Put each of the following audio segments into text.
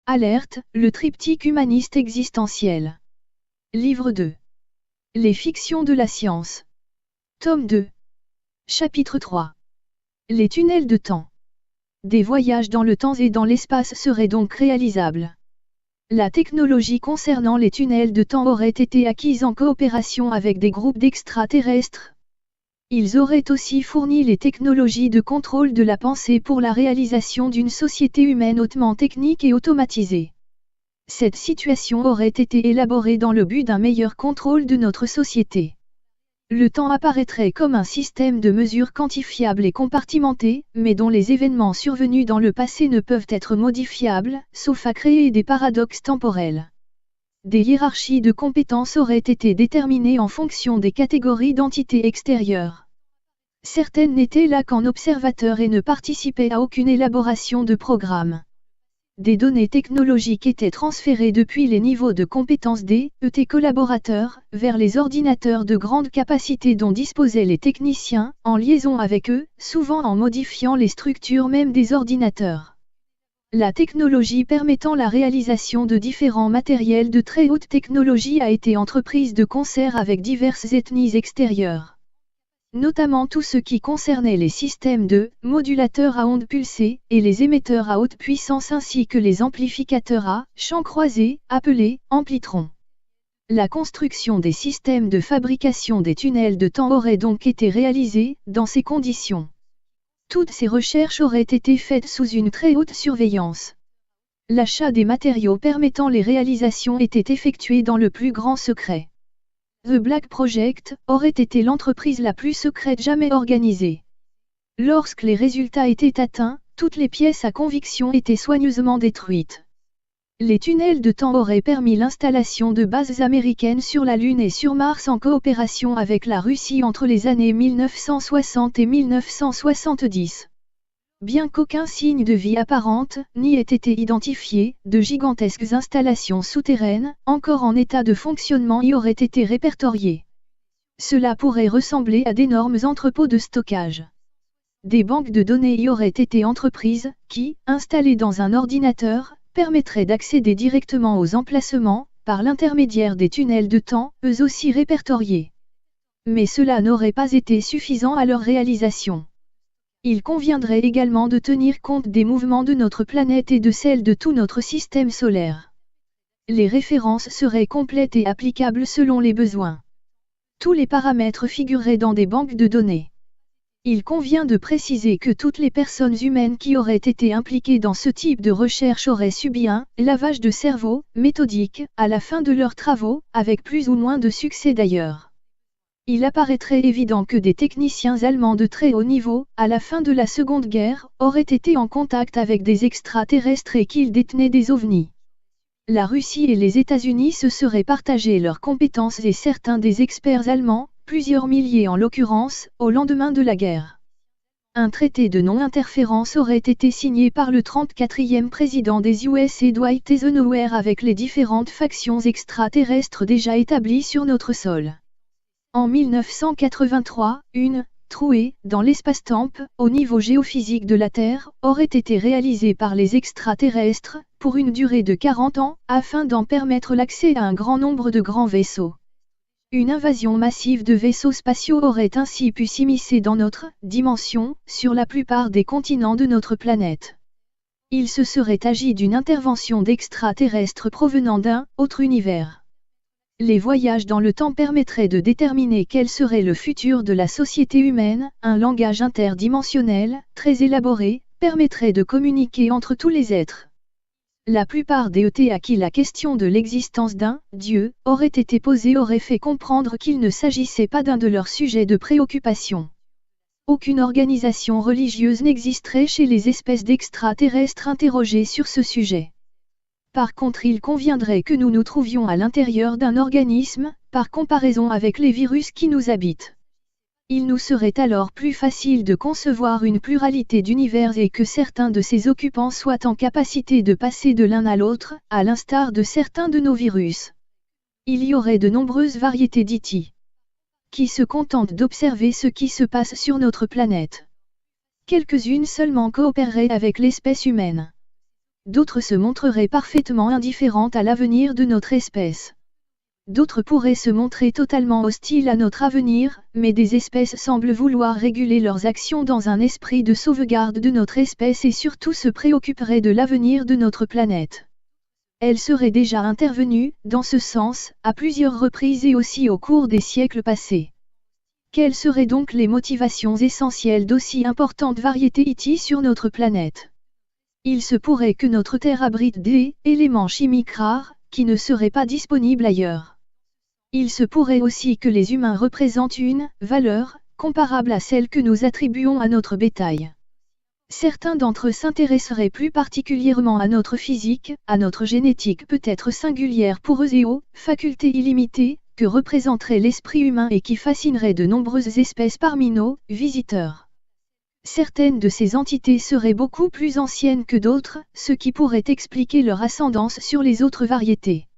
Alerte, le triptyque humaniste existentiel. Livre 2. Les fictions de la science. Tome 2. Chapitre 3. Les tunnels de temps. Des voyages dans le temps et dans l'espace seraient donc réalisables. La technologie concernant les tunnels de temps aurait été acquise en coopération avec des groupes d'extraterrestres. Ils auraient aussi fourni les technologies de contrôle de la pensée pour la réalisation d'une société humaine hautement technique et automatisée. Cette situation aurait été élaborée dans le but d'un meilleur contrôle de notre société. Le temps apparaîtrait comme un système de mesure quantifiable et compartimenté, mais dont les événements survenus dans le passé ne peuvent être modifiables, sauf à créer des paradoxes temporels. Des hiérarchies de compétences auraient été déterminées en fonction des catégories d'entités extérieures. Certaines n'étaient là qu'en observateurs et ne participaient à aucune élaboration de programme. Des données technologiques étaient transférées depuis les niveaux de compétences des ET collaborateurs vers les ordinateurs de grande capacité dont disposaient les techniciens, en liaison avec eux, souvent en modifiant les structures même des ordinateurs. La technologie permettant la réalisation de différents matériels de très haute technologie a été entreprise de concert avec diverses ethnies extérieures. Notamment tout ce qui concernait les systèmes de modulateurs à ondes pulsées et les émetteurs à haute puissance ainsi que les amplificateurs à champs croisés, appelés amplitrons. La construction des systèmes de fabrication des tunnels de temps aurait donc été réalisée dans ces conditions. Toutes ces recherches auraient été faites sous une très haute surveillance. L'achat des matériaux permettant les réalisations était effectué dans le plus grand secret. The Black Project aurait été l'entreprise la plus secrète jamais organisée. Lorsque les résultats étaient atteints, toutes les pièces à conviction étaient soigneusement détruites. Les tunnels de temps auraient permis l'installation de bases américaines sur la Lune et sur Mars en coopération avec la Russie entre les années 1960 et 1970. Bien qu'aucun signe de vie apparente n'y ait été identifié, de gigantesques installations souterraines, encore en état de fonctionnement y auraient été répertoriées. Cela pourrait ressembler à d'énormes entrepôts de stockage. Des banques de données y auraient été entreprises, qui, installées dans un ordinateur, permettraient d'accéder directement aux emplacements, par l'intermédiaire des tunnels de temps, eux aussi répertoriés. Mais cela n'aurait pas été suffisant à leur réalisation. Il conviendrait également de tenir compte des mouvements de notre planète et de celles de tout notre système solaire. Les références seraient complètes et applicables selon les besoins. Tous les paramètres figureraient dans des banques de données. Il convient de préciser que toutes les personnes humaines qui auraient été impliquées dans ce type de recherche auraient subi un lavage de cerveau méthodique à la fin de leurs travaux, avec plus ou moins de succès d'ailleurs. Il apparaîtrait évident que des techniciens allemands de très haut niveau, à la fin de la Seconde Guerre, auraient été en contact avec des extraterrestres et qu'ils détenaient des ovnis. La Russie et les États-Unis se seraient partagés leurs compétences et certains des experts allemands, plusieurs milliers en l'occurrence, au lendemain de la guerre. Un traité de non-interférence aurait été signé par le 34e président des USA Dwight Eisenhower avec les différentes factions extraterrestres déjà établies sur notre sol. En 1983, une trouée dans l'espace-temps, au niveau géophysique de la Terre, aurait été réalisée par les extraterrestres, pour une durée de 40 ans, afin d'en permettre l'accès à un grand nombre de grands vaisseaux. Une invasion massive de vaisseaux spatiaux aurait ainsi pu s'immiscer dans notre dimension, sur la plupart des continents de notre planète. Il se serait agi d'une intervention d'extraterrestres provenant d'un autre univers. Les voyages dans le temps permettraient de déterminer quel serait le futur de la société humaine, un langage interdimensionnel, très élaboré, permettrait de communiquer entre tous les êtres. La plupart des ET à qui la question de l'existence d'un Dieu aurait été posée auraient fait comprendre qu'il ne s'agissait pas d'un de leurs sujets de préoccupation. Aucune organisation religieuse n'existerait chez les espèces d'extraterrestres interrogées sur ce sujet. Par contre, il conviendrait que nous nous trouvions à l'intérieur d'un organisme, par comparaison avec les virus qui nous habitent. Il nous serait alors plus facile de concevoir une pluralité d'univers et que certains de ses occupants soient en capacité de passer de l'un à l'autre, à l'instar de certains de nos virus. Il y aurait de nombreuses variétés d'IT qui se contentent d'observer ce qui se passe sur notre planète. Quelques-unes seulement coopéreraient avec l'espèce humaine. D'autres se montreraient parfaitement indifférentes à l'avenir de notre espèce. D'autres pourraient se montrer totalement hostiles à notre avenir, mais des espèces semblent vouloir réguler leurs actions dans un esprit de sauvegarde de notre espèce et surtout se préoccuperaient de l'avenir de notre planète. Elles seraient déjà intervenues, dans ce sens, à plusieurs reprises et aussi au cours des siècles passés. Quelles seraient donc les motivations essentielles d'aussi importantes variétés IT sur notre planète? Il se pourrait que notre Terre abrite des éléments chimiques rares, qui ne seraient pas disponibles ailleurs. Il se pourrait aussi que les humains représentent une valeur comparable à celle que nous attribuons à notre bétail. Certains d'entre eux s'intéresseraient plus particulièrement à notre physique, à notre génétique peut-être singulière pour eux et aux facultés illimitées que représenterait l'esprit humain et qui fascinerait de nombreuses espèces parmi nos visiteurs. Certaines de ces entités seraient beaucoup plus anciennes que d'autres, ce qui pourrait expliquer leur ascendance sur les autres variétés.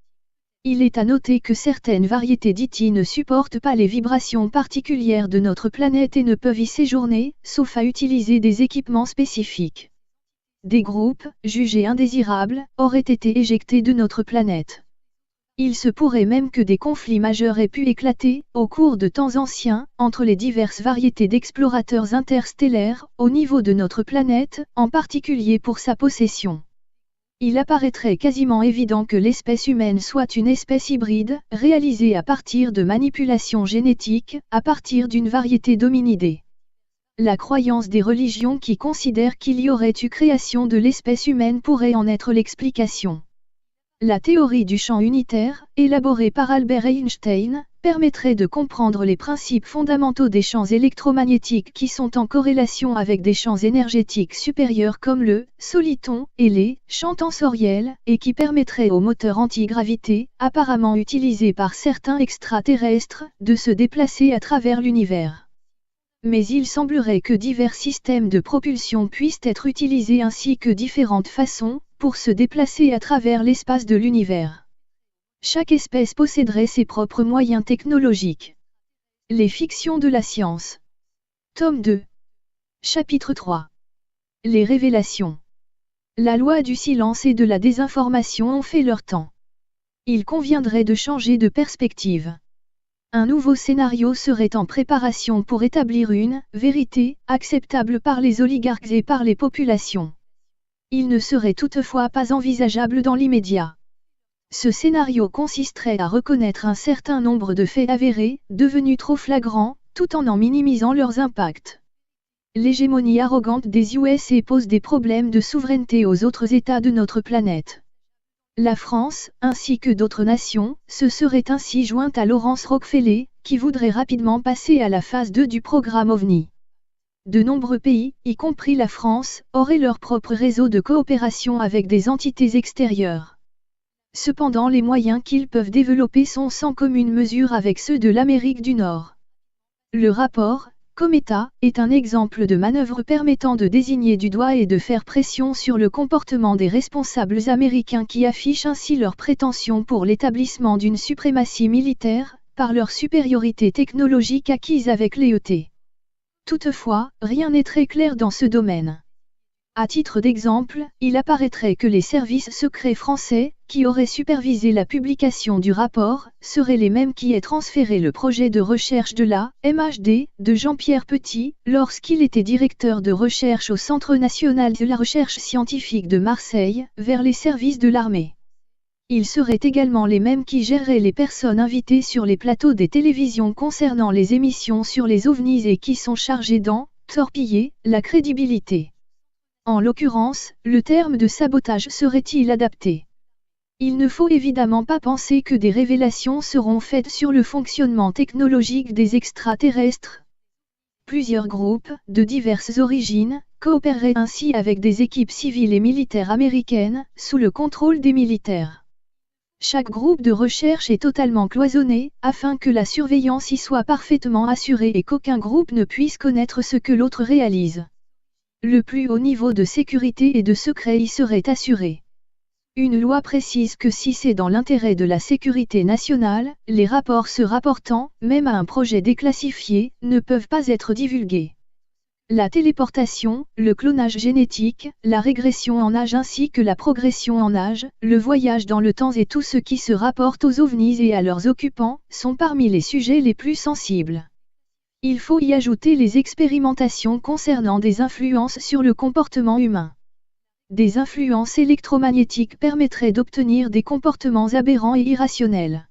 Il est à noter que certaines variétés d'IT ne supportent pas les vibrations particulières de notre planète et ne peuvent y séjourner, sauf à utiliser des équipements spécifiques. Des groupes, jugés indésirables, auraient été éjectés de notre planète. Il se pourrait même que des conflits majeurs aient pu éclater, au cours de temps anciens, entre les diverses variétés d'explorateurs interstellaires, au niveau de notre planète, en particulier pour sa possession. Il apparaîtrait quasiment évident que l'espèce humaine soit une espèce hybride, réalisée à partir de manipulations génétiques, à partir d'une variété d'hominidés. La croyance des religions qui considèrent qu'il y aurait eu création de l'espèce humaine pourrait en être l'explication. La théorie du champ unitaire, élaborée par Albert Einstein, permettrait de comprendre les principes fondamentaux des champs électromagnétiques qui sont en corrélation avec des champs énergétiques supérieurs comme le soliton et les champs tensoriels, et qui permettraient aux moteurs anti-gravité, apparemment utilisés par certains extraterrestres, de se déplacer à travers l'univers. Mais il semblerait que divers systèmes de propulsion puissent être utilisés ainsi que différentes façons, pour se déplacer à travers l'espace de l'univers. Chaque espèce posséderait ses propres moyens technologiques. Les fictions de la science. Tome 2. Chapitre 3. Les révélations. La loi du silence et de la désinformation ont fait leur temps. Il conviendrait de changer de perspective. Un nouveau scénario serait en préparation pour établir une vérité acceptable par les oligarques et par les populations. Il ne serait toutefois pas envisageable dans l'immédiat. Ce scénario consisterait à reconnaître un certain nombre de faits avérés, devenus trop flagrants, tout en minimisant leurs impacts. L'hégémonie arrogante des USA pose des problèmes de souveraineté aux autres États de notre planète. La France, ainsi que d'autres nations, se seraient ainsi jointes à Laurence Rockefeller, qui voudrait rapidement passer à la phase 2 du programme OVNI. De nombreux pays, y compris la France, auraient leur propre réseau de coopération avec des entités extérieures. Cependant les moyens qu'ils peuvent développer sont sans commune mesure avec ceux de l'Amérique du Nord. Le rapport Cometa est un exemple de manœuvre permettant de désigner du doigt et de faire pression sur le comportement des responsables américains qui affichent ainsi leurs prétentions pour l'établissement d'une suprématie militaire, par leur supériorité technologique acquise avec l'EET. Toutefois, rien n'est très clair dans ce domaine. À titre d'exemple, il apparaîtrait que les services secrets français, qui auraient supervisé la publication du rapport, seraient les mêmes qui aient transféré le projet de recherche de la MHD de Jean-Pierre Petit, lorsqu'il était directeur de recherche au Centre national de la recherche scientifique de Marseille, vers les services de l'armée. Ils seraient également les mêmes qui géreraient les personnes invitées sur les plateaux des télévisions concernant les émissions sur les ovnis et qui sont chargés d'en torpiller la crédibilité. En l'occurrence, le terme de sabotage serait-il adapté? Il ne faut évidemment pas penser que des révélations seront faites sur le fonctionnement technologique des extraterrestres. Plusieurs groupes, de diverses origines, coopéreraient ainsi avec des équipes civiles et militaires américaines, sous le contrôle des militaires. Chaque groupe de recherche est totalement cloisonné, afin que la surveillance y soit parfaitement assurée et qu'aucun groupe ne puisse connaître ce que l'autre réalise. Le plus haut niveau de sécurité et de secret y serait assuré. Une loi précise que si c'est dans l'intérêt de la sécurité nationale, les rapports se rapportant, même à un projet déclassifié, ne peuvent pas être divulgués. La téléportation, le clonage génétique, la régression en âge ainsi que la progression en âge, le voyage dans le temps et tout ce qui se rapporte aux ovnis et à leurs occupants, sont parmi les sujets les plus sensibles. Il faut y ajouter les expérimentations concernant des influences sur le comportement humain. Des influences électromagnétiques permettraient d'obtenir des comportements aberrants et irrationnels.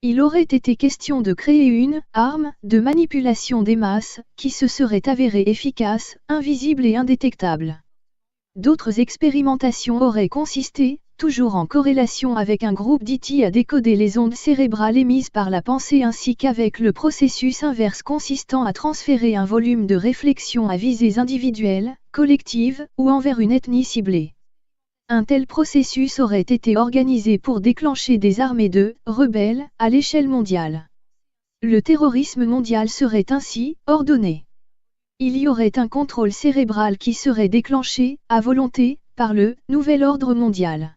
Il aurait été question de créer une arme de manipulation des masses, qui se serait avérée efficace, invisible et indétectable. D'autres expérimentations auraient consisté, toujours en corrélation avec un groupe d'IT, à décoder les ondes cérébrales émises par la pensée ainsi qu'avec le processus inverse consistant à transférer un volume de réflexion à visées individuelles, collectives, ou envers une ethnie ciblée. Un tel processus aurait été organisé pour déclencher des armées de rebelles à l'échelle mondiale. Le terrorisme mondial serait ainsi ordonné. Il y aurait un contrôle cérébral qui serait déclenché, à volonté, par le nouvel ordre mondial.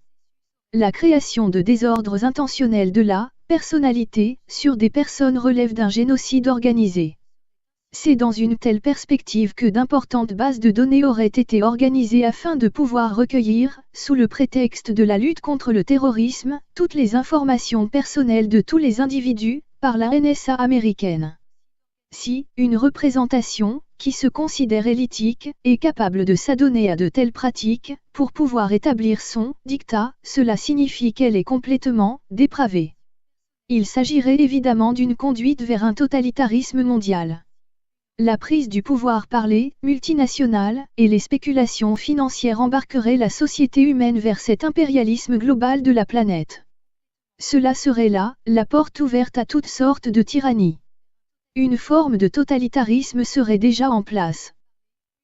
La création de désordres intentionnels de la personnalité sur des personnes relève d'un génocide organisé. C'est dans une telle perspective que d'importantes bases de données auraient été organisées afin de pouvoir recueillir, sous le prétexte de la lutte contre le terrorisme, toutes les informations personnelles de tous les individus, par la NSA américaine. Si une représentation, qui se considère élitique, est capable de s'adonner à de telles pratiques, pour pouvoir établir son dictat, cela signifie qu'elle est complètement dépravée. Il s'agirait évidemment d'une conduite vers un totalitarisme mondial. La prise du pouvoir par les multinationales et les spéculations financières embarqueraient la société humaine vers cet impérialisme global de la planète. Cela serait là, la porte ouverte à toutes sortes de tyrannies. Une forme de totalitarisme serait déjà en place.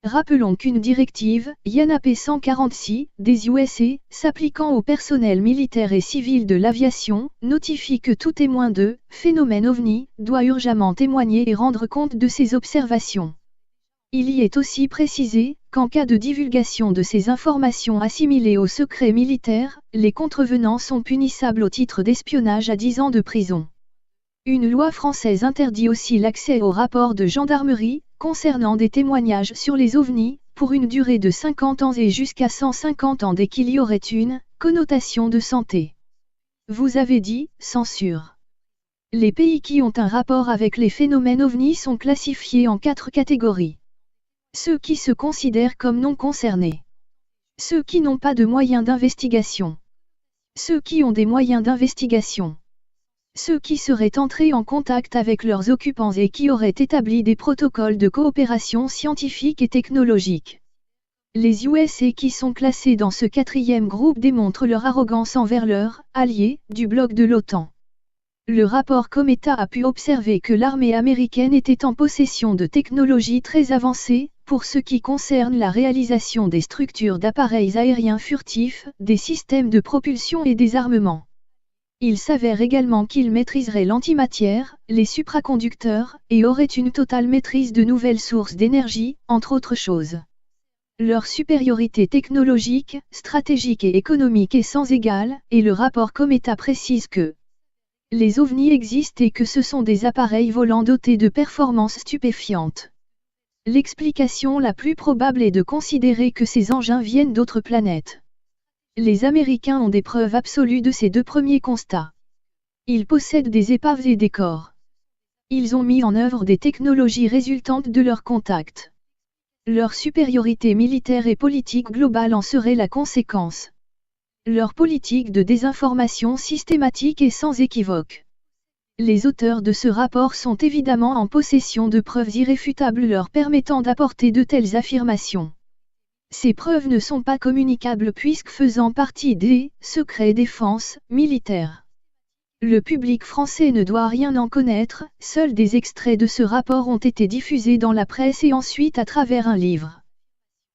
Rappelons qu'une directive, IANAP 146, des USA, s'appliquant au personnel militaire et civil de l'aviation, notifie que tout témoin de phénomène OVNI doit urgemment témoigner et rendre compte de ses observations. Il y est aussi précisé qu'en cas de divulgation de ces informations assimilées au secret militaire, les contrevenants sont punissables au titre d'espionnage à 10 ans de prison. Une loi française interdit aussi l'accès aux rapports de gendarmerie, concernant des témoignages sur les ovnis, pour une durée de 50 ans et jusqu'à 150 ans dès qu'il y aurait une connotation de santé. Vous avez dit, censure. Les pays qui ont un rapport avec les phénomènes ovnis sont classifiés en 4 catégories. Ceux qui se considèrent comme non concernés. Ceux qui n'ont pas de moyens d'investigation. Ceux qui ont des moyens d'investigation. Ceux qui seraient entrés en contact avec leurs occupants et qui auraient établi des protocoles de coopération scientifique et technologique. Les USA qui sont classés dans ce 4e groupe démontrent leur arrogance envers leurs alliés du bloc de l'OTAN. Le rapport Cometa a pu observer que l'armée américaine était en possession de technologies très avancées, pour ce qui concerne la réalisation des structures d'appareils aériens furtifs, des systèmes de propulsion et des armements. Il s'avère également qu'ils maîtriseraient l'antimatière, les supraconducteurs, et auraient une totale maîtrise de nouvelles sources d'énergie, entre autres choses. Leur supériorité technologique, stratégique et économique est sans égale, et le rapport Cometa précise que les ovnis existent et que ce sont des appareils volants dotés de performances stupéfiantes. L'explication la plus probable est de considérer que ces engins viennent d'autres planètes. Les Américains ont des preuves absolues de ces 2 premiers constats. Ils possèdent des épaves et des corps. Ils ont mis en œuvre des technologies résultantes de leurs contacts. Leur supériorité militaire et politique globale en serait la conséquence. Leur politique de désinformation systématique est sans équivoque. Les auteurs de ce rapport sont évidemment en possession de preuves irréfutables leur permettant d'apporter de telles affirmations. Ces preuves ne sont pas communicables puisque faisant partie des secrets défense militaires. Le public français ne doit rien en connaître, seuls des extraits de ce rapport ont été diffusés dans la presse et ensuite à travers un livre.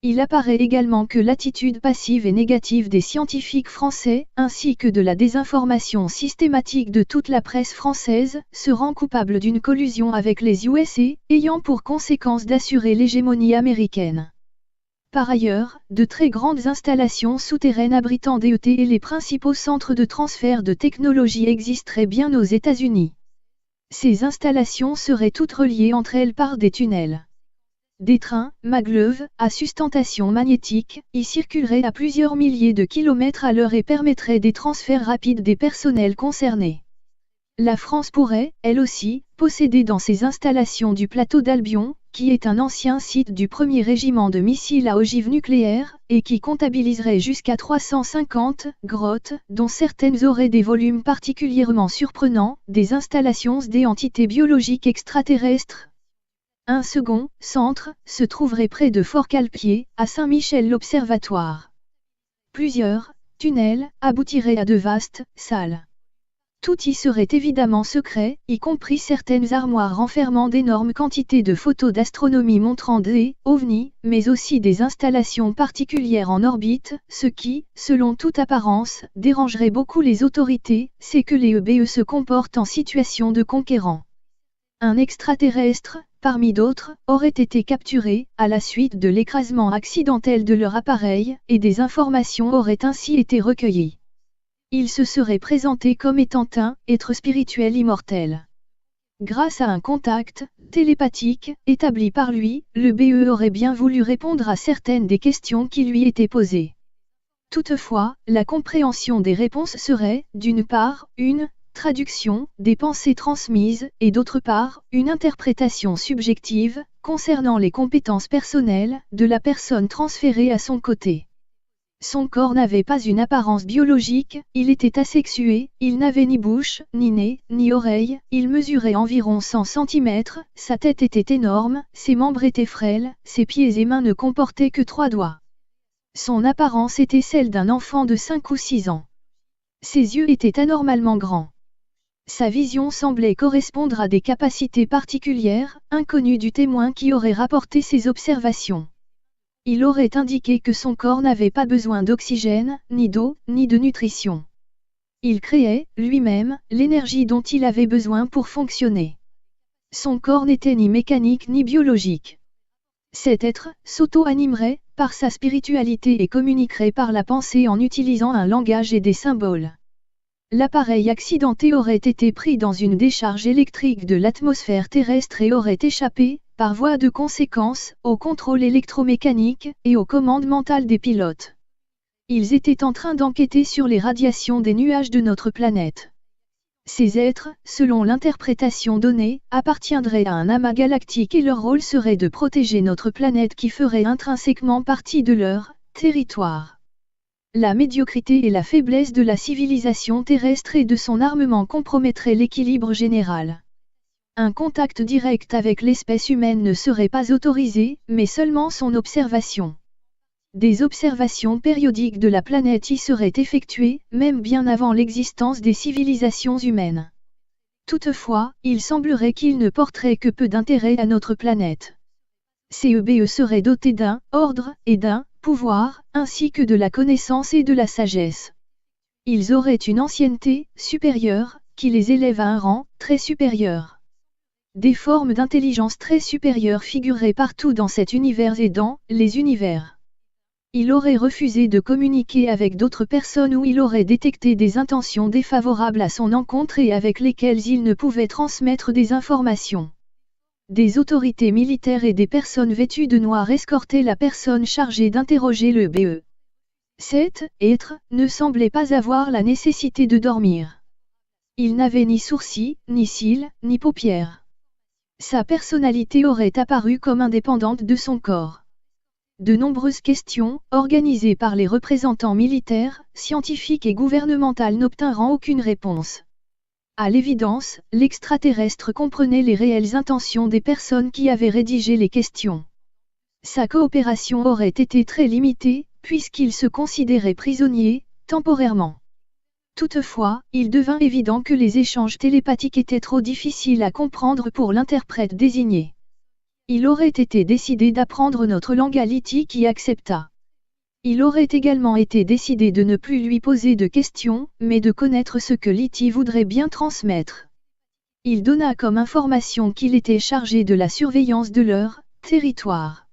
Il apparaît également que l'attitude passive et négative des scientifiques français, ainsi que de la désinformation systématique de toute la presse française, se rend coupable d'une collusion avec les USA, ayant pour conséquence d'assurer l'hégémonie américaine. Par ailleurs, de très grandes installations souterraines abritant DET et les principaux centres de transfert de technologie existeraient bien aux États-Unis. Ces installations seraient toutes reliées entre elles par des tunnels. Des trains, maglevs, à sustentation magnétique, y circuleraient à plusieurs milliers de kilomètres à l'heure et permettraient des transferts rapides des personnels concernés. La France pourrait, elle aussi, posséder dans ses installations du plateau d'Albion, qui est un ancien site du premier régiment de missiles à ogive nucléaire, et qui comptabiliserait jusqu'à 350 grottes, dont certaines auraient des volumes particulièrement surprenants, des installations des entités biologiques extraterrestres. Un second centre se trouverait près de Fort-Calquier, à Saint-Michel l'Observatoire. Plusieurs tunnels aboutiraient à de vastes salles. Tout y serait évidemment secret, y compris certaines armoires renfermant d'énormes quantités de photos d'astronomie montrant des ovnis, mais aussi des installations particulières en orbite. Ce qui, selon toute apparence, dérangerait beaucoup les autorités, c'est que les EBE se comportent en situation de conquérant. Un extraterrestre, parmi d'autres, aurait été capturé, à la suite de l'écrasement accidentel de leur appareil, et des informations auraient ainsi été recueillies. Il se serait présenté comme étant un être spirituel immortel. Grâce à un contact télépathique établi par lui, le BE aurait bien voulu répondre à certaines des questions qui lui étaient posées. Toutefois, la compréhension des réponses serait, d'une part, une traduction des pensées transmises, et d'autre part, une interprétation subjective, concernant les compétences personnelles, de la personne transférée à son côté. Son corps n'avait pas une apparence biologique, il était asexué, il n'avait ni bouche, ni nez, ni oreille, il mesurait environ 100 cm, sa tête était énorme, ses membres étaient frêles, ses pieds et mains ne comportaient que 3 doigts. Son apparence était celle d'un enfant de 5 ou 6 ans. Ses yeux étaient anormalement grands. Sa vision semblait correspondre à des capacités particulières, inconnues du témoin qui aurait rapporté ses observations. Il aurait indiqué que son corps n'avait pas besoin d'oxygène, ni d'eau, ni de nutrition. Il créait, lui-même, l'énergie dont il avait besoin pour fonctionner. Son corps n'était ni mécanique ni biologique. Cet être s'auto-animerait par sa spiritualité et communiquerait par la pensée en utilisant un langage et des symboles. L'appareil accidenté aurait été pris dans une décharge électrique de l'atmosphère terrestre et aurait échappé, par voie de conséquence, au contrôle électromécanique et aux commandes mentales des pilotes. Ils étaient en train d'enquêter sur les radiations des nuages de notre planète. Ces êtres, selon l'interprétation donnée, appartiendraient à un amas galactique et leur rôle serait de protéger notre planète qui ferait intrinsèquement partie de leur territoire. La médiocrité et la faiblesse de la civilisation terrestre et de son armement compromettraient l'équilibre général. Un contact direct avec l'espèce humaine ne serait pas autorisé, mais seulement son observation. Des observations périodiques de la planète y seraient effectuées, même bien avant l'existence des civilisations humaines. Toutefois, il semblerait qu'ils ne porteraient que peu d'intérêt à notre planète. Ces EBE seraient dotés d'un ordre et d'un pouvoir, ainsi que de la connaissance et de la sagesse. Ils auraient une ancienneté supérieure, qui les élève à un rang très supérieur. Des formes d'intelligence très supérieures figureraient partout dans cet univers et dans les univers. Il aurait refusé de communiquer avec d'autres personnes ou il aurait détecté des intentions défavorables à son encontre et avec lesquelles il ne pouvait transmettre des informations. Des autorités militaires et des personnes vêtues de noir escortaient la personne chargée d'interroger le BE. Cet être ne semblait pas avoir la nécessité de dormir. Il n'avait ni sourcils, ni cils, ni paupières. Sa personnalité aurait apparu comme indépendante de son corps. De nombreuses questions, organisées par les représentants militaires, scientifiques et gouvernementaux n'obtinrent aucune réponse. À l'évidence, l'extraterrestre comprenait les réelles intentions des personnes qui avaient rédigé les questions. Sa coopération aurait été très limitée, puisqu'il se considérait prisonnier, temporairement. Toutefois, il devint évident que les échanges télépathiques étaient trop difficiles à comprendre pour l'interprète désigné. Il aurait été décidé d'apprendre notre langue à Lyti qui accepta. Il aurait également été décidé de ne plus lui poser de questions, mais de connaître ce que Lyti voudrait bien transmettre. Il donna comme information qu'il était chargé de la surveillance de leur territoire.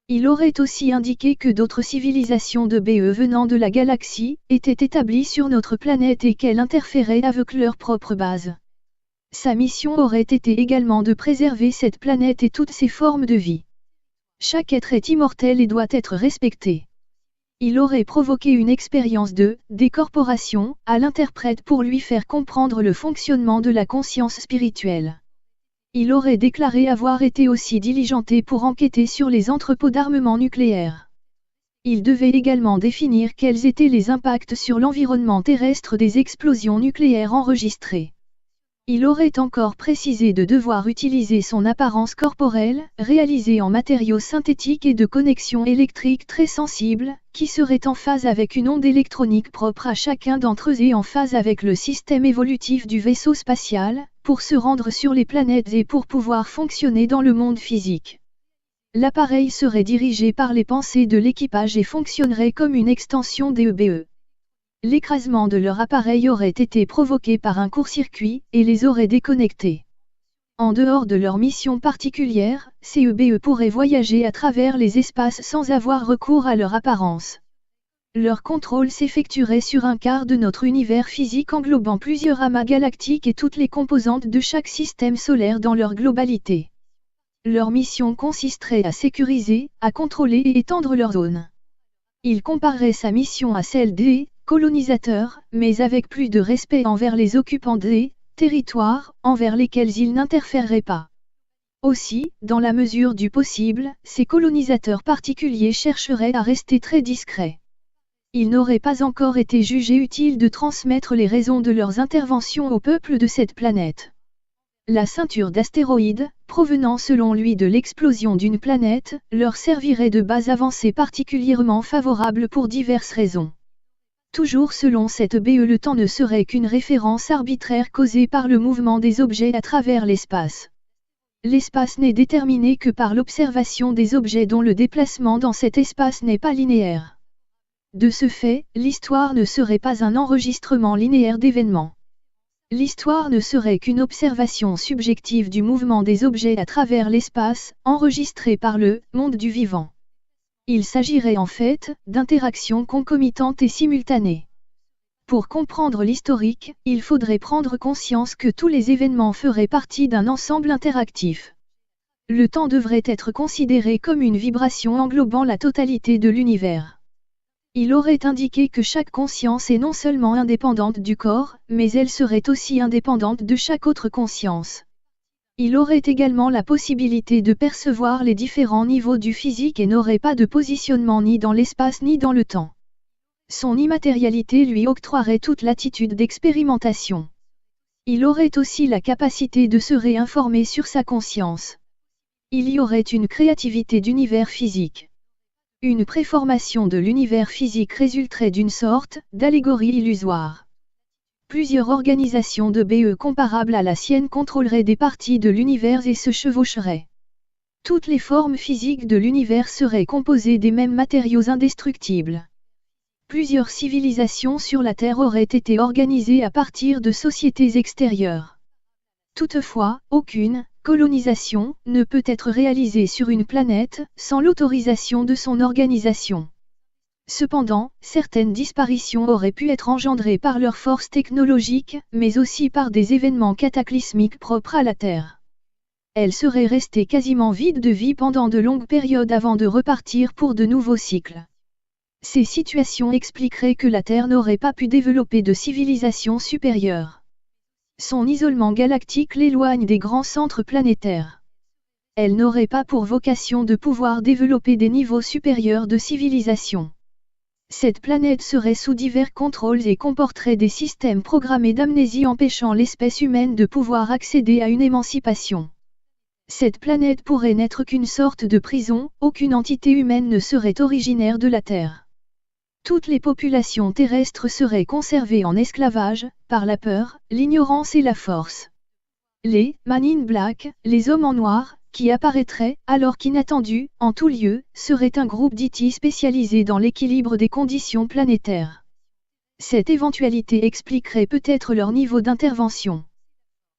Il aurait aussi indiqué que d'autres civilisations de BE venant de la galaxie étaient établies sur notre planète et qu'elles interféraient avec leur propre base. Sa mission aurait été également de préserver cette planète et toutes ses formes de vie. Chaque être est immortel et doit être respecté. Il aurait provoqué une expérience de décorporation à l'interprète pour lui faire comprendre le fonctionnement de la conscience spirituelle. Il aurait déclaré avoir été aussi diligenté pour enquêter sur les entrepôts d'armement nucléaire. Il devait également définir quels étaient les impacts sur l'environnement terrestre des explosions nucléaires enregistrées. Il aurait encore précisé de devoir utiliser son apparence corporelle, réalisée en matériaux synthétiques et de connexions électriques très sensibles, qui seraient en phase avec une onde électronique propre à chacun d'entre eux et en phase avec le système évolutif du vaisseau spatial, pour se rendre sur les planètes et pour pouvoir fonctionner dans le monde physique. L'appareil serait dirigé par les pensées de l'équipage et fonctionnerait comme une extension des EBE. L'écrasement de leur appareil aurait été provoqué par un court-circuit, et les aurait déconnectés. En dehors de leur mission particulière, ces EBE pourraient voyager à travers les espaces sans avoir recours à leur apparence. Leur contrôle s'effectuerait sur un quart de notre univers physique englobant plusieurs amas galactiques et toutes les composantes de chaque système solaire dans leur globalité. Leur mission consisterait à sécuriser, à contrôler et étendre leur zone. Il comparerait sa mission à celle des colonisateurs, mais avec plus de respect envers les occupants des territoires, envers lesquels ils n'interféreraient pas. Aussi, dans la mesure du possible, ces colonisateurs particuliers chercheraient à rester très discrets. Il n'aurait pas encore été jugé utile de transmettre les raisons de leurs interventions au peuple de cette planète. La ceinture d'astéroïdes, provenant selon lui de l'explosion d'une planète, leur servirait de base avancée particulièrement favorable pour diverses raisons. Toujours selon cette BE, le temps ne serait qu'une référence arbitraire causée par le mouvement des objets à travers l'espace. L'espace n'est déterminé que par l'observation des objets dont le déplacement dans cet espace n'est pas linéaire. De ce fait, l'histoire ne serait pas un enregistrement linéaire d'événements. L'histoire ne serait qu'une observation subjective du mouvement des objets à travers l'espace, enregistrée par le monde du vivant. Il s'agirait en fait d'interactions concomitantes et simultanées. Pour comprendre l'historique, il faudrait prendre conscience que tous les événements feraient partie d'un ensemble interactif. Le temps devrait être considéré comme une vibration englobant la totalité de l'univers. Il aurait indiqué que chaque conscience est non seulement indépendante du corps, mais elle serait aussi indépendante de chaque autre conscience. Il aurait également la possibilité de percevoir les différents niveaux du physique et n'aurait pas de positionnement ni dans l'espace ni dans le temps. Son immatérialité lui octroierait toute latitude d'expérimentation. Il aurait aussi la capacité de se réinformer sur sa conscience. Il y aurait une créativité d'univers physique. Une préformation de l'univers physique résulterait d'une sorte d'allégorie illusoire. Plusieurs organisations de BE comparables à la sienne contrôleraient des parties de l'univers et se chevaucheraient. Toutes les formes physiques de l'univers seraient composées des mêmes matériaux indestructibles. Plusieurs civilisations sur la Terre auraient été organisées à partir de sociétés extérieures. Toutefois, aucune colonisation ne peut être réalisée sur une planète sans l'autorisation de son organisation. Cependant, certaines disparitions auraient pu être engendrées par leur force technologique, mais aussi par des événements cataclysmiques propres à la Terre. Elles seraient restées quasiment vides de vie pendant de longues périodes avant de repartir pour de nouveaux cycles. Ces situations expliqueraient que la Terre n'aurait pas pu développer de civilisation supérieure. Son isolement galactique l'éloigne des grands centres planétaires. Elle n'aurait pas pour vocation de pouvoir développer des niveaux supérieurs de civilisation. Cette planète serait sous divers contrôles et comporterait des systèmes programmés d'amnésie empêchant l'espèce humaine de pouvoir accéder à une émancipation. Cette planète pourrait n'être qu'une sorte de prison, aucune entité humaine ne serait originaire de la Terre. Toutes les populations terrestres seraient conservées en esclavage, par la peur, l'ignorance et la force. Les Man in Black, les hommes en noir, qui apparaîtrait, alors qu'inattendu, en tout lieu, serait un groupe d'IT spécialisé dans l'équilibre des conditions planétaires. Cette éventualité expliquerait peut-être leur niveau d'intervention.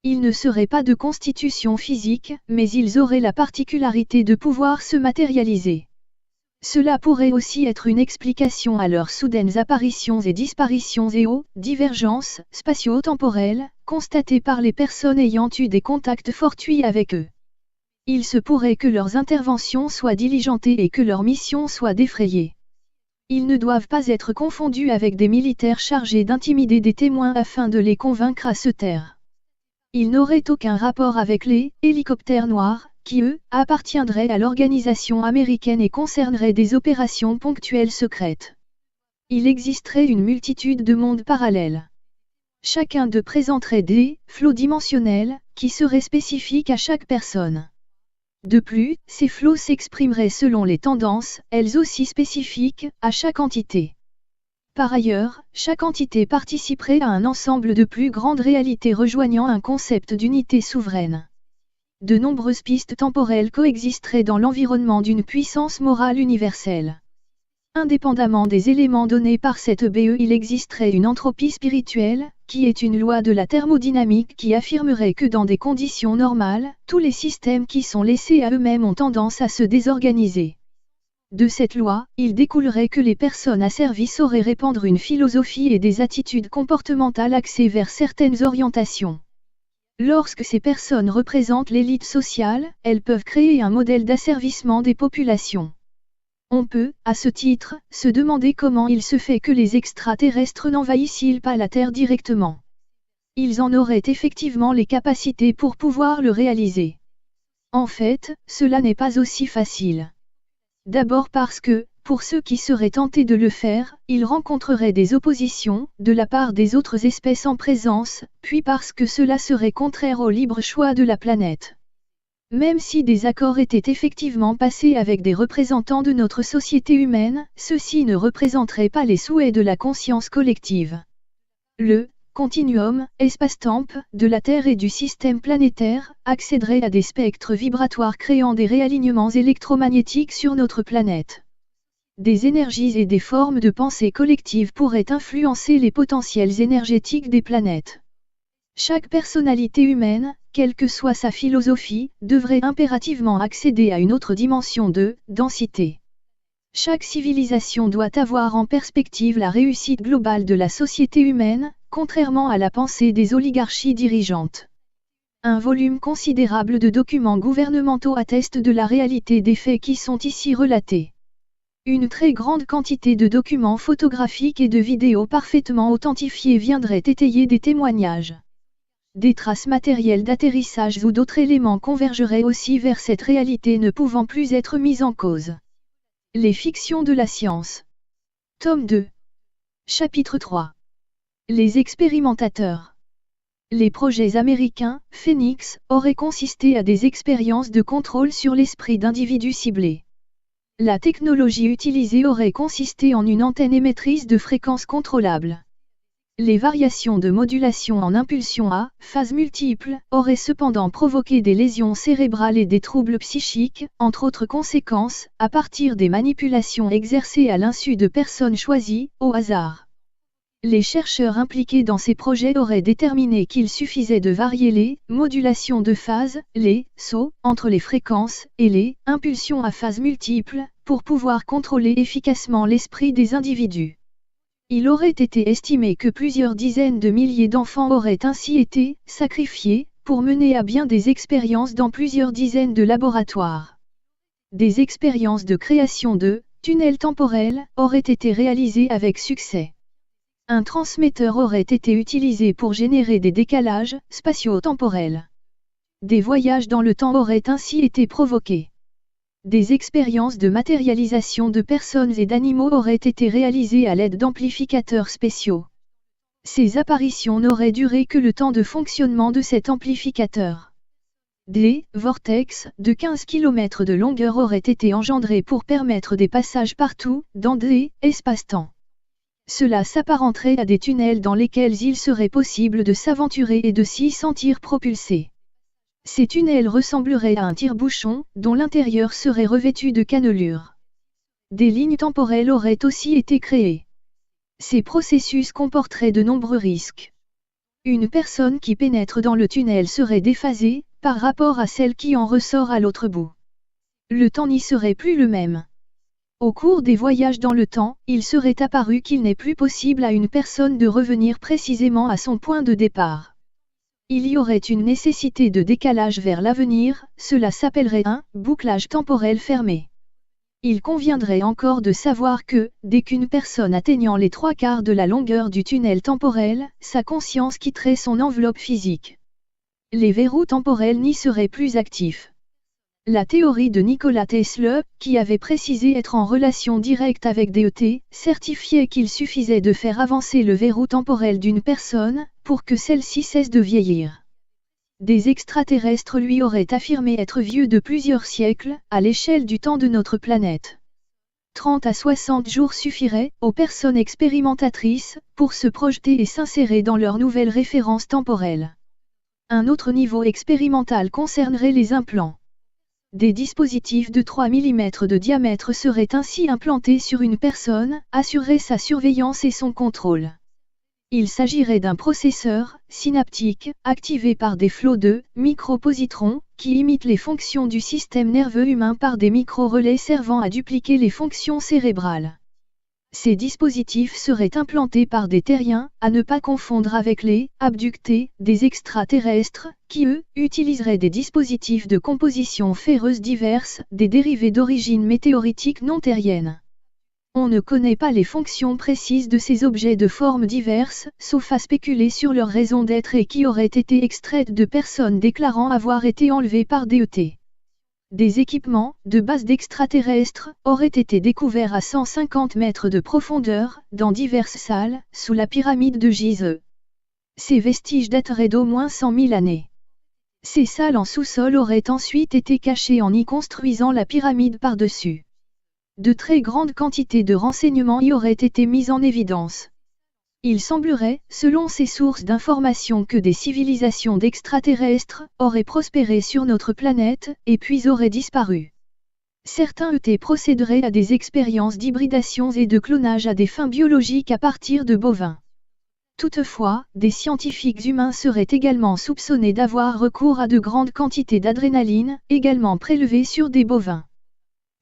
Ils ne seraient pas de constitution physique, mais ils auraient la particularité de pouvoir se matérialiser. Cela pourrait aussi être une explication à leurs soudaines apparitions et disparitions et aux divergences spatio-temporelles constatées par les personnes ayant eu des contacts fortuits avec eux. Il se pourrait que leurs interventions soient diligentées et que leur mission soit défrayée. Ils ne doivent pas être confondus avec des militaires chargés d'intimider des témoins afin de les convaincre à se taire. Ils n'auraient aucun rapport avec les hélicoptères noirs, qui eux, appartiendraient à l'organisation américaine et concerneraient des opérations ponctuelles secrètes. Il existerait une multitude de mondes parallèles. Chacun d'eux présenterait des flots dimensionnels, qui seraient spécifiques à chaque personne. De plus, ces flots s'exprimeraient selon les tendances, elles aussi spécifiques, à chaque entité. Par ailleurs, chaque entité participerait à un ensemble de plus grandes réalités rejoignant un concept d'unité souveraine. De nombreuses pistes temporelles coexisteraient dans l'environnement d'une puissance morale universelle. Indépendamment des éléments donnés par cette BE, il existerait une entropie spirituelle, qui est une loi de la thermodynamique qui affirmerait que dans des conditions normales, tous les systèmes qui sont laissés à eux-mêmes ont tendance à se désorganiser. De cette loi, il découlerait que les personnes asservies sauraient répandre une philosophie et des attitudes comportementales axées vers certaines orientations. Lorsque ces personnes représentent l'élite sociale, elles peuvent créer un modèle d'asservissement des populations. On peut, à ce titre, se demander comment il se fait que les extraterrestres n'envahissent-ils pas la Terre directement. Ils en auraient effectivement les capacités pour pouvoir le réaliser. En fait, cela n'est pas aussi facile. D'abord parce que, pour ceux qui seraient tentés de le faire, ils rencontreraient des oppositions, de la part des autres espèces en présence, puis parce que cela serait contraire au libre choix de la planète. Même si des accords étaient effectivement passés avec des représentants de notre société humaine, ceux-ci ne représenteraient pas les souhaits de la conscience collective. Le continuum, espace-temps, de la Terre et du système planétaire, accéderait à des spectres vibratoires créant des réalignements électromagnétiques sur notre planète. Des énergies et des formes de pensée collective pourraient influencer les potentiels énergétiques des planètes. Chaque personnalité humaine, quelle que soit sa philosophie, devrait impérativement accéder à une autre dimension de densité. Chaque civilisation doit avoir en perspective la réussite globale de la société humaine, contrairement à la pensée des oligarchies dirigeantes. Un volume considérable de documents gouvernementaux atteste de la réalité des faits qui sont ici relatés. Une très grande quantité de documents photographiques et de vidéos parfaitement authentifiés viendraient étayer des témoignages. Des traces matérielles d'atterrissage ou d'autres éléments convergeraient aussi vers cette réalité ne pouvant plus être mise en cause. Les fictions de la science. Tome 2. Chapitre 3. Les expérimentateurs. Les projets américains, Phoenix, auraient consisté à des expériences de contrôle sur l'esprit d'individus ciblés. La technologie utilisée aurait consisté en une antenne émettrice de fréquences contrôlables. Les variations de modulation en impulsion à phases multiples auraient cependant provoqué des lésions cérébrales et des troubles psychiques, entre autres conséquences, à partir des manipulations exercées à l'insu de personnes choisies, au hasard. Les chercheurs impliqués dans ces projets auraient déterminé qu'il suffisait de varier les modulations de phase, les sauts entre les fréquences, et les impulsions à phases multiples, pour pouvoir contrôler efficacement l'esprit des individus. Il aurait été estimé que plusieurs dizaines de milliers d'enfants auraient ainsi été sacrifiés, pour mener à bien des expériences dans plusieurs dizaines de laboratoires. Des expériences de création de tunnels temporels auraient été réalisées avec succès. Un transmetteur aurait été utilisé pour générer des décalages spatio-temporels. Des voyages dans le temps auraient ainsi été provoqués. Des expériences de matérialisation de personnes et d'animaux auraient été réalisées à l'aide d'amplificateurs spéciaux. Ces apparitions n'auraient duré que le temps de fonctionnement de cet amplificateur. Des vortex de 15 km de longueur auraient été engendrés pour permettre des passages partout, dans des espaces-temps. Cela s'apparenterait à des tunnels dans lesquels il serait possible de s'aventurer et de s'y sentir propulsé. Ces tunnels ressembleraient à un tire-bouchon, dont l'intérieur serait revêtu de cannelures. Des lignes temporelles auraient aussi été créées. Ces processus comporteraient de nombreux risques. Une personne qui pénètre dans le tunnel serait déphasée, par rapport à celle qui en ressort à l'autre bout. Le temps n'y serait plus le même. Au cours des voyages dans le temps, il serait apparu qu'il n'est plus possible à une personne de revenir précisément à son point de départ. Il y aurait une nécessité de décalage vers l'avenir, cela s'appellerait un bouclage temporel fermé. Il conviendrait encore de savoir que, dès qu'une personne atteignant les 3/4 de la longueur du tunnel temporel, sa conscience quitterait son enveloppe physique. Les verrous temporels n'y seraient plus actifs. La théorie de Nikola Tesla, qui avait précisé être en relation directe avec DET, certifiait qu'il suffisait de faire avancer le verrou temporel d'une personne, pour que celle-ci cesse de vieillir. Des extraterrestres lui auraient affirmé être vieux de plusieurs siècles, à l'échelle du temps de notre planète. 30 à 60 jours suffiraient, aux personnes expérimentatrices, pour se projeter et s'insérer dans leur nouvelle référence temporelle. Un autre niveau expérimental concernerait les implants. Des dispositifs de 3 mm de diamètre seraient ainsi implantés sur une personne, assureraient sa surveillance et son contrôle. Il s'agirait d'un processeur synaptique, activé par des flots de micropositrons, qui imitent les fonctions du système nerveux humain par des micro-relais servant à dupliquer les fonctions cérébrales. Ces dispositifs seraient implantés par des terriens, à ne pas confondre avec les abductés des extraterrestres, qui eux, utiliseraient des dispositifs de composition ferreuse diverses, des dérivés d'origine météoritique non terrienne. On ne connaît pas les fonctions précises de ces objets de formes diverses, sauf à spéculer sur leur raison d'être et qui auraient été extraites de personnes déclarant avoir été enlevées par DET. Des équipements, de base d'extraterrestres, auraient été découverts à 150 mètres de profondeur, dans diverses salles, sous la pyramide de Gizeh. Ces vestiges dateraient d'au moins 100 000 années. Ces salles en sous-sol auraient ensuite été cachées en y construisant la pyramide par-dessus. De très grandes quantités de renseignements y auraient été mises en évidence. Il semblerait, selon ces sources d'information, que des civilisations d'extraterrestres auraient prospéré sur notre planète, et puis auraient disparu. Certains procéderaient à des expériences d'hybridation et de clonage à des fins biologiques à partir de bovins. Toutefois, des scientifiques humains seraient également soupçonnés d'avoir recours à de grandes quantités d'adrénaline, également prélevées sur des bovins.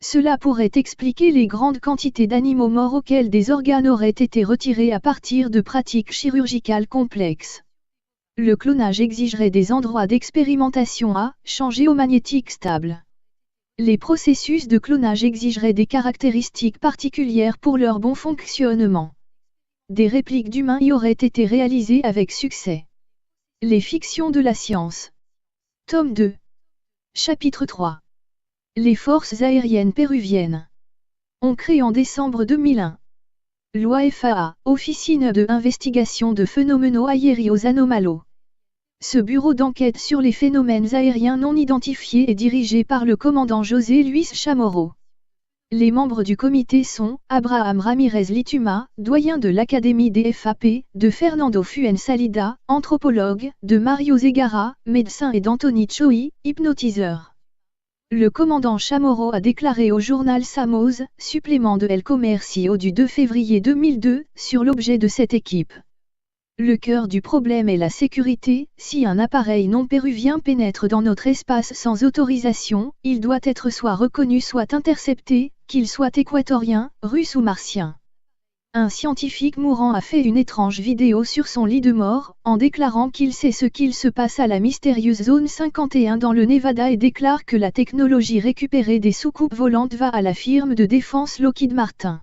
Cela pourrait expliquer les grandes quantités d'animaux morts auxquels des organes auraient été retirés à partir de pratiques chirurgicales complexes. Le clonage exigerait des endroits d'expérimentation à changer au magnétique stable. Les processus de clonage exigeraient des caractéristiques particulières pour leur bon fonctionnement. Des répliques d'humains y auraient été réalisées avec succès. Les fictions de la science. Tome 2. Chapitre 3. Les forces aériennes péruviennes. On crée en décembre 2001. Loi FAA, Officine de Investigation de Phénoménos Aéreos Anomalos. Ce bureau d'enquête sur les phénomènes aériens non identifiés est dirigé par le commandant José Luis Chamorro. Les membres du comité sont Abraham Ramirez Lituma, doyen de l'Académie des FAP, de Fernando Fuensalida, anthropologue, de Mario Zegara, médecin et d'Anthony Choi, hypnotiseur. Le commandant Chamorro a déclaré au journal Samos, supplément de El Comercio du 2 février 2002, sur l'objet de cette équipe. Le cœur du problème est la sécurité. Si un appareil non péruvien pénètre dans notre espace sans autorisation, il doit être soit reconnu soit intercepté, qu'il soit équatorien, russe ou martien. Un scientifique mourant a fait une étrange vidéo sur son lit de mort, en déclarant qu'il sait ce qu'il se passe à la mystérieuse zone 51 dans le Nevada et déclare que la technologie récupérée des soucoupes volantes va à la firme de défense Lockheed Martin.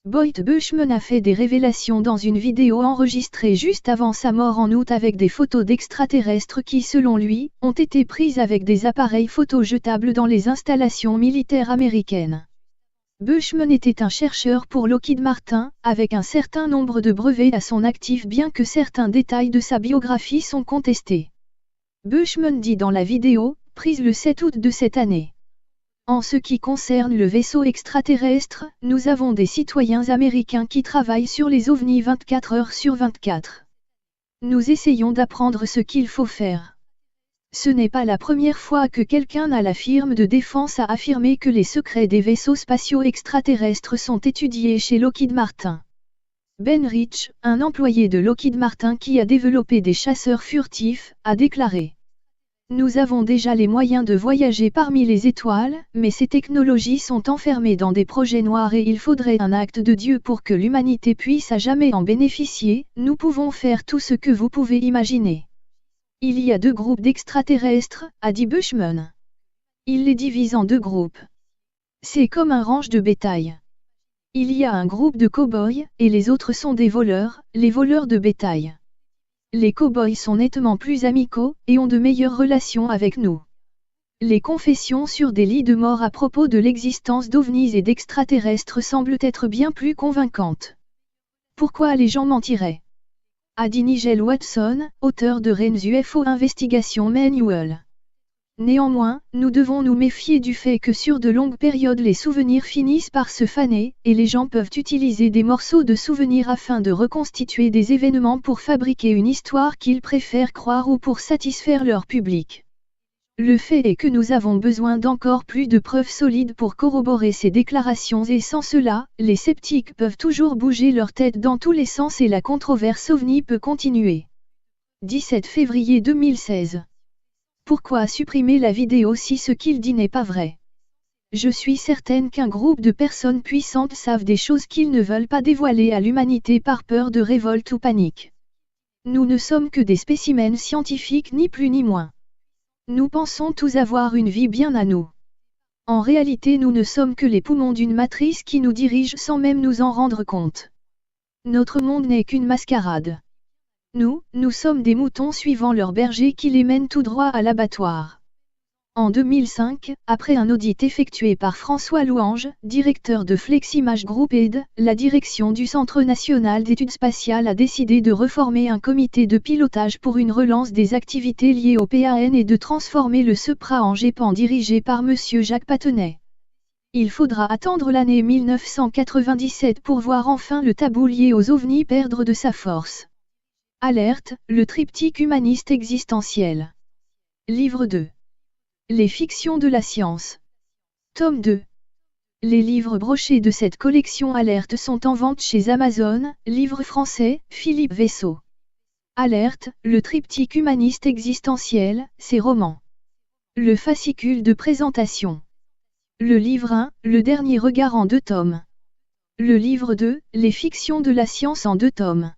Boyd Bushman a fait des révélations dans une vidéo enregistrée juste avant sa mort en août avec des photos d'extraterrestres qui, selon lui, ont été prises avec des appareils photo jetables dans les installations militaires américaines. Bushman était un chercheur pour Lockheed Martin, avec un certain nombre de brevets à son actif bien que certains détails de sa biographie sont contestés. Bushman dit dans la vidéo, prise le 7 août de cette année. En ce qui concerne le vaisseau extraterrestre, nous avons des citoyens américains qui travaillent sur les ovnis 24 heures sur 24. Nous essayons d'apprendre ce qu'il faut faire. Ce n'est pas la première fois que quelqu'un à la firme de défense a affirmé que les secrets des vaisseaux spatiaux extraterrestres sont étudiés chez Lockheed Martin. Ben Rich, un employé de Lockheed Martin qui a développé des chasseurs furtifs, a déclaré: Nous avons déjà les moyens de voyager parmi les étoiles, mais ces technologies sont enfermées dans des projets noirs et il faudrait un acte de Dieu pour que l'humanité puisse à jamais en bénéficier. Nous pouvons faire tout ce que vous pouvez imaginer. Il y a 2 groupes d'extraterrestres, a dit Bushman. Il les divise en 2 groupes. C'est comme un ranch de bétail. Il y a un groupe de cow-boys, et les autres sont des voleurs, les voleurs de bétail. Les cow-boys sont nettement plus amicaux, et ont de meilleures relations avec nous. Les confessions sur des lits de mort à propos de l'existence d'ovnis et d'extraterrestres semblent être bien plus convaincantes. Pourquoi les gens mentiraient? A dit Nigel Watson, auteur de Rain's UFO Investigation Manual. Néanmoins, nous devons nous méfier du fait que sur de longues périodes les souvenirs finissent par se faner, et les gens peuvent utiliser des morceaux de souvenirs afin de reconstituer des événements pour fabriquer une histoire qu'ils préfèrent croire ou pour satisfaire leur public. Le fait est que nous avons besoin d'encore plus de preuves solides pour corroborer ces déclarations et sans cela, les sceptiques peuvent toujours bouger leur tête dans tous les sens et la controverse ovni peut continuer. 17 février 2016. Pourquoi supprimer la vidéo si ce qu'il dit n'est pas vrai? Je suis certaine qu'un groupe de personnes puissantes savent des choses qu'ils ne veulent pas dévoiler à l'humanité par peur de révolte ou panique. Nous ne sommes que des spécimens scientifiques ni plus ni moins. Nous pensons tous avoir une vie bien à nous. En réalité nous ne sommes que les poumons d'une matrice qui nous dirige sans même nous en rendre compte. Notre monde n'est qu'une mascarade. Nous sommes des moutons suivant leurs bergers qui les mènent tout droit à l'abattoir. En 2005, après un audit effectué par François Louange, directeur de Fleximage Group Aid, la direction du Centre national d'études spatiales a décidé de reformer un comité de pilotage pour une relance des activités liées au PAN et de transformer le SEPRA en GEPAN dirigé par M. Jacques Patenay. Il faudra attendre l'année 1997 pour voir enfin le tabou lié aux ovnis perdre de sa force. Alerte, le triptyque humaniste existentiel. Livre 2. Les fictions de la science. Tome 2. Les livres brochés de cette collection Alerte sont en vente chez Amazon, livre français, Philippe Vaisseau. Alerte, le triptyque humaniste existentiel, ses romans. Le fascicule de présentation. Le livre 1, le dernier regard en 2 tomes. Le livre 2, les fictions de la science en 2 tomes.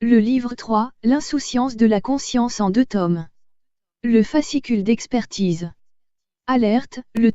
Le livre 3, l'insouciance de la conscience en 2 tomes. Le fascicule d'expertise. Alerte, le